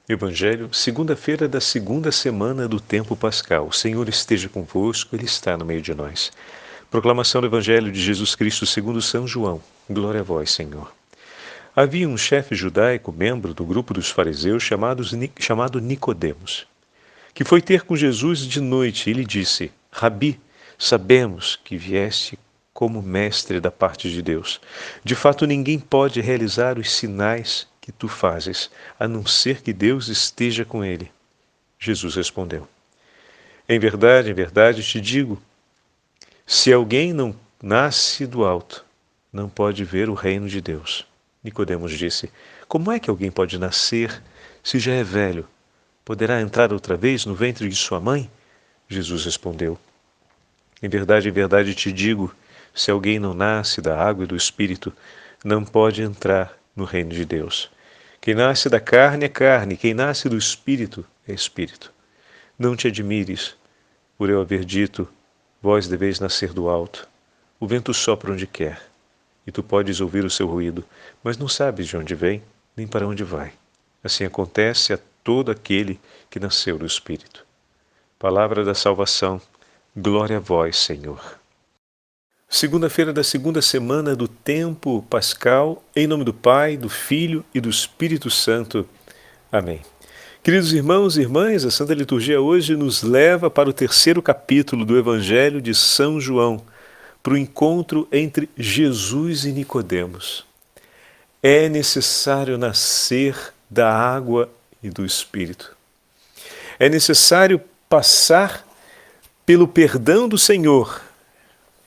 Evangelho, segunda-feira da segunda semana do tempo pascal. O Senhor esteja convosco, Ele está no meio de nós. Proclamação do Evangelho de Jesus Cristo segundo São João. Glória a vós, Senhor. Havia um chefe judaico, membro do grupo dos fariseus, chamado Nicodemos, que foi ter com Jesus de noite e lhe disse: Rabi, sabemos que vieste como mestre da parte de Deus. De fato, ninguém pode realizar os sinais que tu fazes, a não ser que Deus esteja com ele. Jesus respondeu: em verdade te digo, se alguém não nasce do alto, não pode ver o reino de Deus. Nicodemos disse: como é que alguém pode nascer se já é velho? Poderá entrar outra vez no ventre de sua mãe? Jesus respondeu: em verdade te digo, se alguém não nasce da água e do Espírito, não pode entrar no reino de Deus. Quem nasce da carne é carne, quem nasce do Espírito é Espírito. Não te admires por eu haver dito, vós deveis nascer do alto. O vento sopra onde quer, e tu podes ouvir o seu ruído, mas não sabes de onde vem, nem para onde vai. Assim acontece a todo aquele que nasceu do Espírito. Palavra da salvação, glória a vós, Senhor. Segunda-feira da segunda semana do tempo pascal, em nome do Pai, do Filho e do Espírito Santo. Amém. Queridos irmãos e irmãs, a Santa Liturgia hoje nos leva para o terceiro capítulo do Evangelho de São João, para o encontro entre Jesus e Nicodemos. É necessário nascer da água e do Espírito. É necessário passar pelo perdão do Senhor,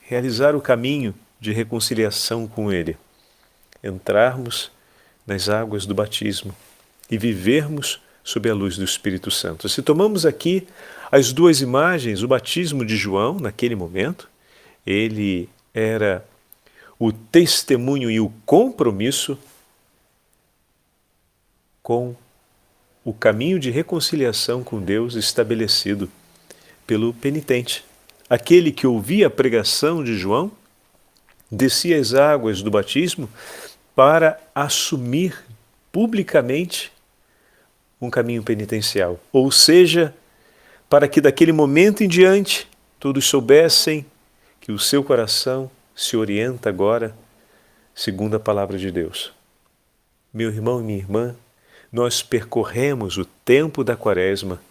realizar o caminho de reconciliação com Ele, entrarmos nas águas do batismo e vivermos sob a luz do Espírito Santo. Se tomamos aqui as duas imagens, o batismo de João, naquele momento, ele era o testemunho e o compromisso com o caminho de reconciliação com Deus estabelecido pelo penitente. Aquele que ouvia a pregação de João descia as águas do batismo para assumir publicamente um caminho penitencial. Ou seja, para que daquele momento em diante todos soubessem que o seu coração se orienta agora segundo a palavra de Deus. Meu irmão e minha irmã, nós percorremos o tempo da Quaresma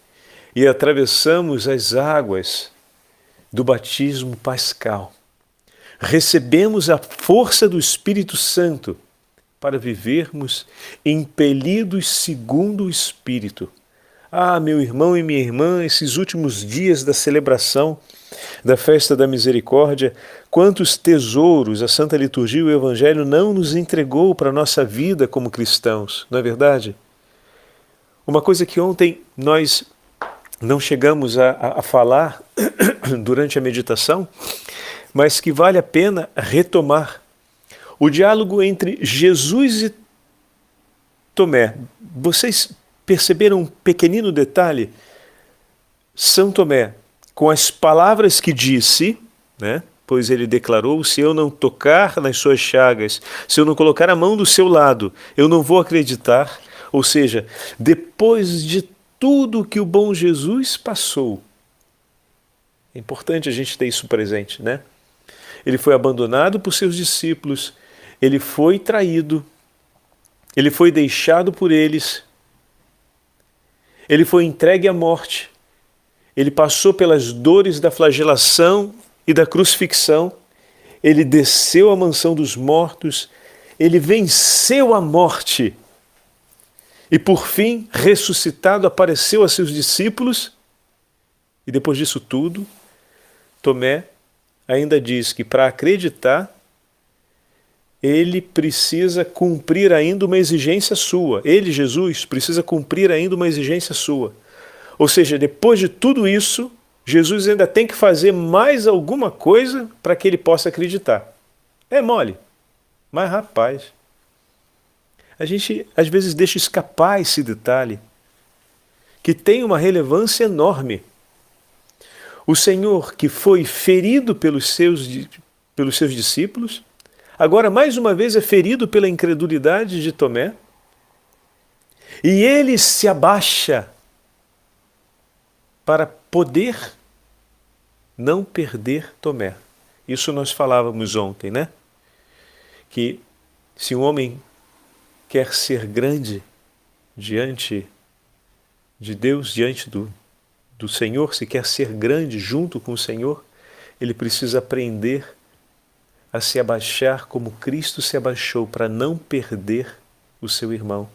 e atravessamos as águas do batismo pascal. Recebemos a força do Espírito Santo para vivermos impelidos segundo o Espírito. Ah, meu irmão e minha irmã, esses últimos dias da celebração da festa da misericórdia, quantos tesouros a Santa Liturgia e o Evangelho não nos entregou para a nossa vida como cristãos, não é verdade? Uma coisa que ontem nós não chegamos a falar durante a meditação, mas que vale a pena retomar. O diálogo entre Jesus e Tomé. Vocês perceberam um pequenino detalhe? São Tomé, com as palavras que disse, né? Pois ele declarou, se eu não tocar nas suas chagas, se eu não colocar a mão do seu lado, eu não vou acreditar. Ou seja, depois de tudo que o bom Jesus passou. É importante a gente ter isso presente, né? Ele foi abandonado por seus discípulos, ele foi traído, ele foi deixado por eles, ele foi entregue à morte, ele passou pelas dores da flagelação e da crucifixão, ele desceu à mansão dos mortos, ele venceu a morte. E por fim, ressuscitado, apareceu a seus discípulos. E depois disso tudo, Tomé ainda diz que para acreditar, ele precisa cumprir ainda uma exigência sua. Ele, Jesus, precisa cumprir ainda uma exigência sua. Ou seja, depois de tudo isso, Jesus ainda tem que fazer mais alguma coisa para que ele possa acreditar. É mole. Mas rapaz, a gente às vezes deixa escapar esse detalhe, que tem uma relevância enorme. O Senhor, que foi ferido pelos seus discípulos, agora mais uma vez é ferido pela incredulidade de Tomé, E ele se abaixa para poder não perder Tomé. Isso nós falávamos ontem, né? Que se um homem quer ser grande diante de Deus, diante do Senhor, se quer ser grande junto com o Senhor, ele precisa aprender a se abaixar como Cristo se abaixou para não perder o seu irmão.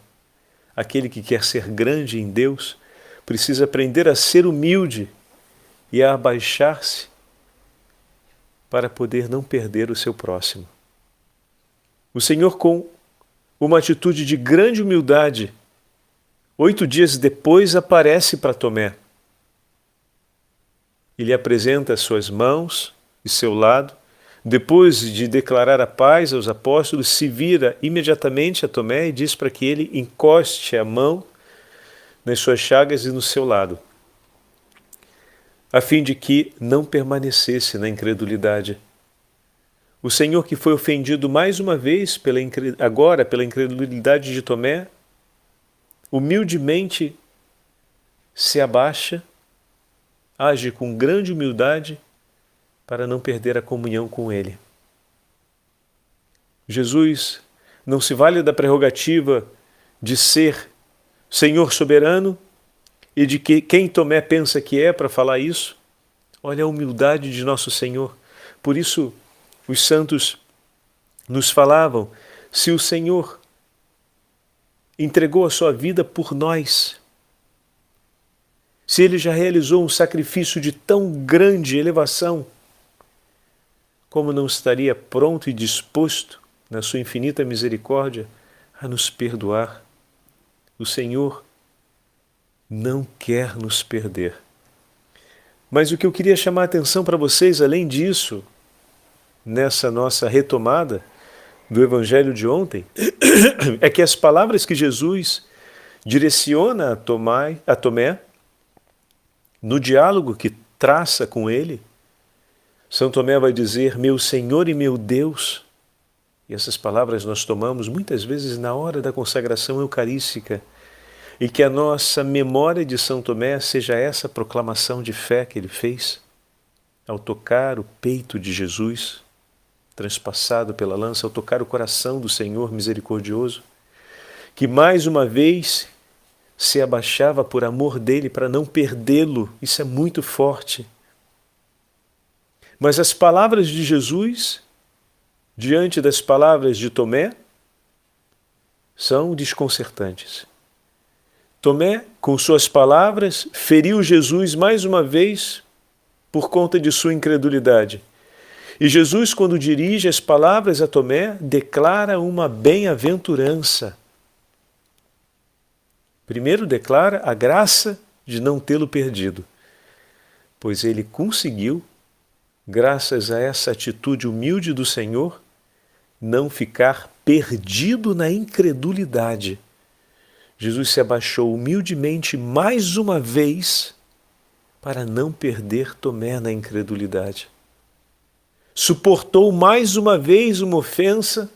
Aquele que quer ser grande em Deus precisa aprender a ser humilde e a abaixar-se para poder não perder o seu próximo. O Senhor, com uma atitude de grande humildade, 8 dias depois aparece para Tomé. Ele apresenta as suas mãos e seu lado. Depois de declarar a paz aos apóstolos, se vira imediatamente a Tomé e diz para que ele encoste a mão nas suas chagas e no seu lado, a fim de que não permanecesse na incredulidade. O Senhor, que foi ofendido mais uma vez agora pela incredulidade de Tomé, humildemente se abaixa, age com grande humildade para não perder a comunhão com ele. Jesus não se vale da prerrogativa de ser Senhor soberano e de que quem Tomé pensa que é para falar isso. Olha a humildade de nosso Senhor. Por isso, os santos nos falavam, se o Senhor entregou a sua vida por nós, se ele já realizou um sacrifício de tão grande elevação, como não estaria pronto e disposto, na sua infinita misericórdia, a nos perdoar? O Senhor não quer nos perder. Mas o que eu queria chamar a atenção para vocês, além disso, nessa nossa retomada do Evangelho de ontem, é que as palavras que Jesus direciona a Tomé, no diálogo que traça com ele, São Tomé vai dizer, meu Senhor e meu Deus. E essas palavras nós tomamos muitas vezes na hora da consagração eucarística. E que a nossa memória de São Tomé seja essa proclamação de fé que ele fez ao tocar o peito de Jesus, transpassado pela lança, ao tocar o coração do Senhor misericordioso, que mais uma vez se abaixava por amor dele para não perdê-lo. Isso é muito forte. Mas as palavras de Jesus, diante das palavras de Tomé, são desconcertantes. Tomé, com suas palavras, feriu Jesus mais uma vez por conta de sua incredulidade. E Jesus, quando dirige as palavras a Tomé, declara uma bem-aventurança. Primeiro declara a graça de não tê-lo perdido, pois ele conseguiu, graças a essa atitude humilde do Senhor, não ficar perdido na incredulidade. Jesus se abaixou humildemente mais uma vez para não perder Tomé na incredulidade. Suportou mais uma vez uma ofensa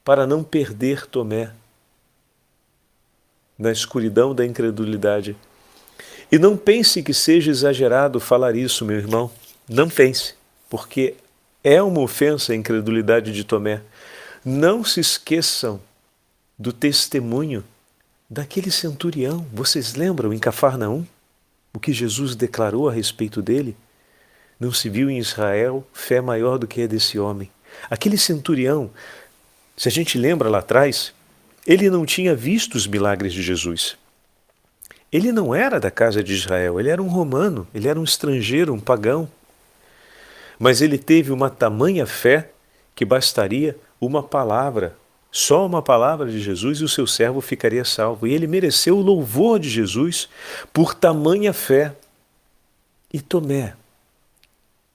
para não perder Tomé na escuridão da incredulidade. E não pense que seja exagerado falar isso, meu irmão. Não pense, porque é uma ofensa a incredulidade de Tomé. Não se esqueçam do testemunho daquele centurião. Vocês lembram em Cafarnaum o que Jesus declarou a respeito dele? Não se viu em Israel fé maior do que a desse homem. Aquele centurião, se a gente lembra lá atrás, ele não tinha visto os milagres de Jesus. Ele não era da casa de Israel, ele era um romano, ele era um estrangeiro, um pagão. Mas ele teve uma tamanha fé que bastaria uma palavra, só uma palavra de Jesus e o seu servo ficaria salvo. E ele mereceu o louvor de Jesus por tamanha fé. E Tomé,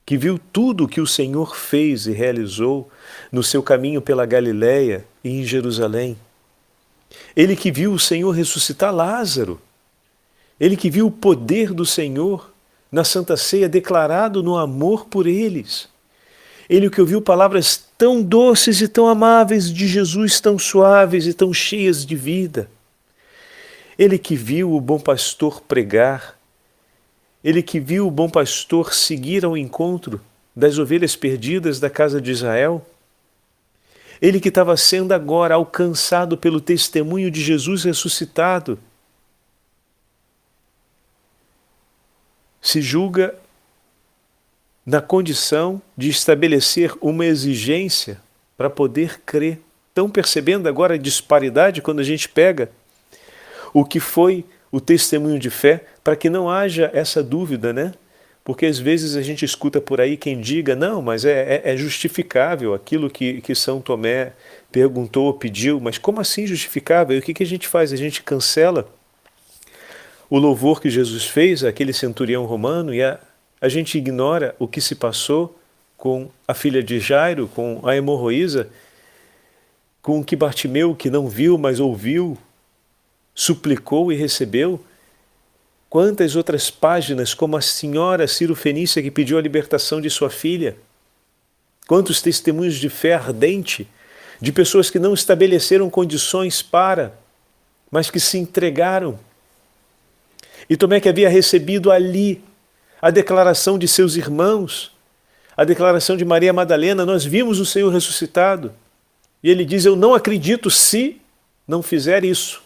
que viu tudo o que o Senhor fez e realizou no seu caminho pela Galileia e em Jerusalém, ele que viu o Senhor ressuscitar Lázaro, ele que viu o poder do Senhor na Santa Ceia declarado no amor por eles, ele que ouviu palavras tão doces e tão amáveis de Jesus, tão suaves e tão cheias de vida, ele que viu o bom pastor pregar, ele que viu o bom pastor seguir ao encontro das ovelhas perdidas da casa de Israel, ele que estava sendo agora alcançado pelo testemunho de Jesus ressuscitado, se julga na condição de estabelecer uma exigência para poder crer. Estão percebendo agora a disparidade quando a gente pega o que foi o testemunho de fé, para que não haja essa dúvida, né? Porque às vezes a gente escuta por aí quem diga, não, mas é justificável aquilo que São Tomé perguntou, pediu, mas como assim justificável? E o que a gente faz? A gente cancela o louvor que Jesus fez àquele centurião romano e a gente ignora o que se passou com a filha de Jairo, com a hemorroísa, com o que Bartimeu, que não viu, mas ouviu, suplicou e recebeu. Quantas outras páginas, como a senhora Ciro Fenícia que pediu a libertação de sua filha. Quantos testemunhos de fé ardente, de pessoas que não estabeleceram condições para, mas que se entregaram. E Tomé, que havia recebido ali a declaração de seus irmãos, a declaração de Maria Madalena, nós vimos o Senhor ressuscitado. E ele diz, eu não acredito se não fizer isso.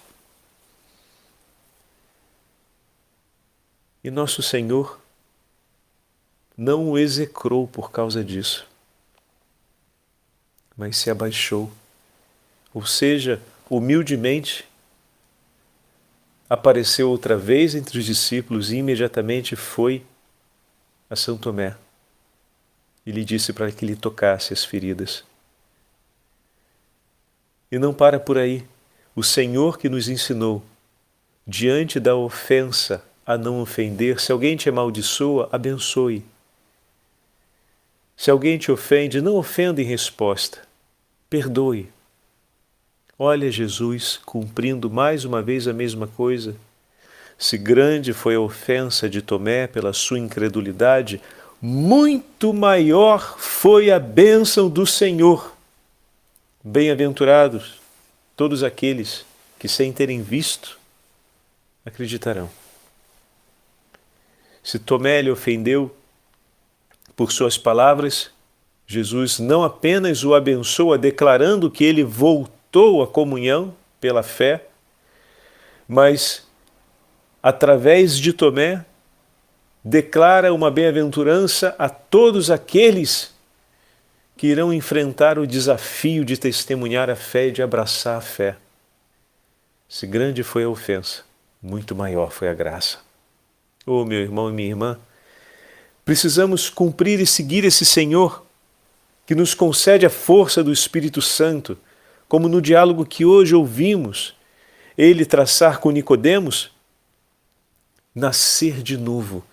E nosso Senhor não o execrou por causa disso, mas se abaixou, ou seja, humildemente apareceu outra vez entre os discípulos e imediatamente foi a São Tomé e lhe disse para que lhe tocasse as feridas. E não para por aí. O Senhor que nos ensinou, diante da ofensa, a não ofender. Se alguém te amaldiçoa, abençoe. Se alguém te ofende, não ofenda em resposta. Perdoe. Olha Jesus cumprindo mais uma vez a mesma coisa. Se grande foi a ofensa de Tomé pela sua incredulidade, muito maior foi a bênção do Senhor. Bem-aventurados todos aqueles que, sem terem visto, acreditarão. Se Tomé lhe ofendeu por suas palavras, Jesus não apenas o abençoa, declarando que ele voltou à comunhão pela fé, mas, através de Tomé, declara uma bem-aventurança a todos aqueles que irão enfrentar o desafio de testemunhar a fé e de abraçar a fé. Se grande foi a ofensa, muito maior foi a graça. Oh, meu irmão e minha irmã, precisamos cumprir e seguir esse Senhor que nos concede a força do Espírito Santo, como no diálogo que hoje ouvimos, ele traçar com Nicodemos, nascer de novo,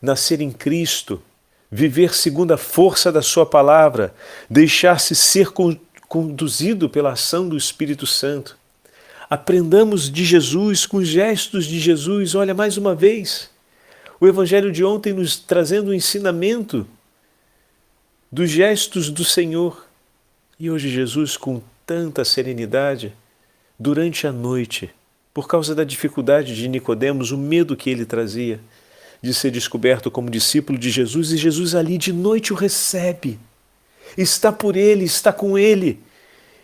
nascer em Cristo, viver segundo a força da sua palavra, deixar-se ser conduzido pela ação do Espírito Santo. Aprendamos de Jesus, com gestos de Jesus. Olha, mais uma vez, o Evangelho de ontem nos trazendo o ensinamento dos gestos do Senhor. E hoje Jesus, com tanta serenidade, durante a noite, por causa da dificuldade de Nicodemos, o medo que ele trazia de ser descoberto como discípulo de Jesus, e Jesus ali de noite o recebe, está por ele, está com ele,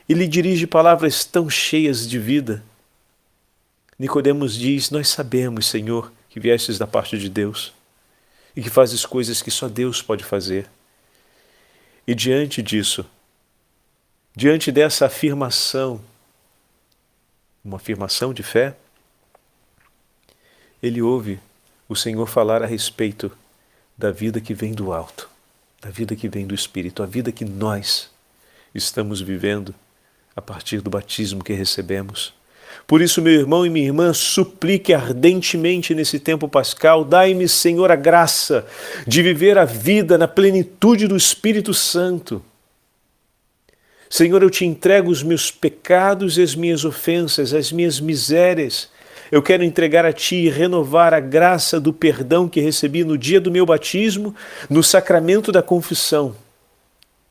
e lhe dirige palavras tão cheias de vida. Nicodemos diz, nós sabemos, Senhor, que viestes da parte de Deus e que fazes coisas que só Deus pode fazer. E diante disso, diante dessa afirmação, uma afirmação de fé, ele ouve o Senhor falar a respeito da vida que vem do alto, da vida que vem do Espírito, a vida que nós estamos vivendo a partir do batismo que recebemos. Por isso, meu irmão e minha irmã, suplique ardentemente nesse tempo pascal, dai-me, Senhor, a graça de viver a vida na plenitude do Espírito Santo. Senhor, eu te entrego os meus pecados e as minhas ofensas, as minhas misérias. Eu quero entregar a Ti e renovar a graça do perdão que recebi no dia do meu batismo, no sacramento da confissão.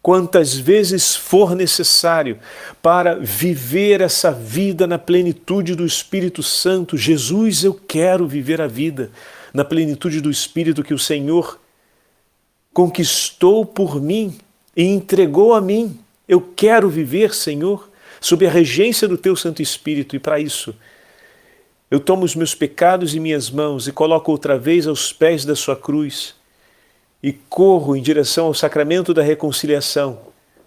quantas vezes for necessário para viver essa vida na plenitude do Espírito Santo. Jesus, eu quero viver a vida na plenitude do Espírito que o Senhor conquistou por mim e entregou a mim. Eu quero viver, Senhor, sob a regência do Teu Santo Espírito, e para isso eu tomo os meus pecados em minhas mãos e coloco outra vez aos pés da Sua cruz e corro em direção ao sacramento da reconciliação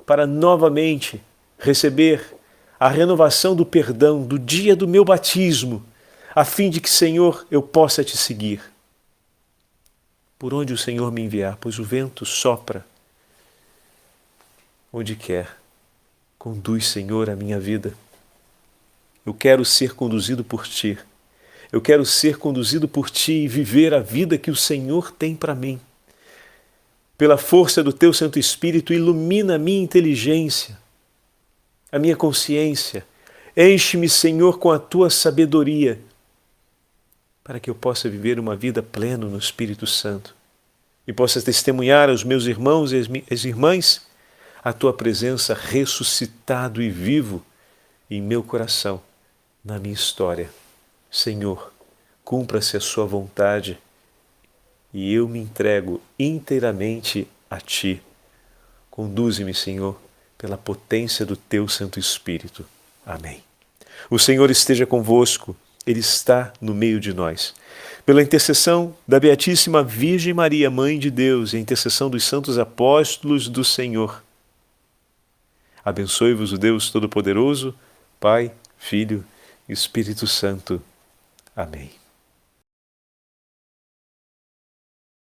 para novamente receber a renovação do perdão do dia do meu batismo, a fim de que, Senhor, eu possa Te seguir por onde o Senhor me enviar, pois o vento sopra onde quer. Conduz, Senhor, a minha vida. Eu quero ser conduzido por Ti. Eu quero ser conduzido por Ti e viver a vida que o Senhor tem para mim. Pela força do Teu Santo Espírito, ilumina a minha inteligência, a minha consciência. Enche-me, Senhor, com a Tua sabedoria, para que eu possa viver uma vida plena no Espírito Santo e possa testemunhar aos meus irmãos e às irmãs a Tua presença ressuscitado e vivo em meu coração, na minha história. Senhor, cumpra-se a Sua vontade e eu me entrego inteiramente a Ti. Conduze-me, Senhor, pela potência do Teu Santo Espírito. Amém. O Senhor esteja convosco, Ele está no meio de nós. Pela intercessão da Beatíssima Virgem Maria, Mãe de Deus, e a intercessão dos santos apóstolos do Senhor, abençoe-vos o Deus Todo-Poderoso, Pai, Filho e Espírito Santo. Amém.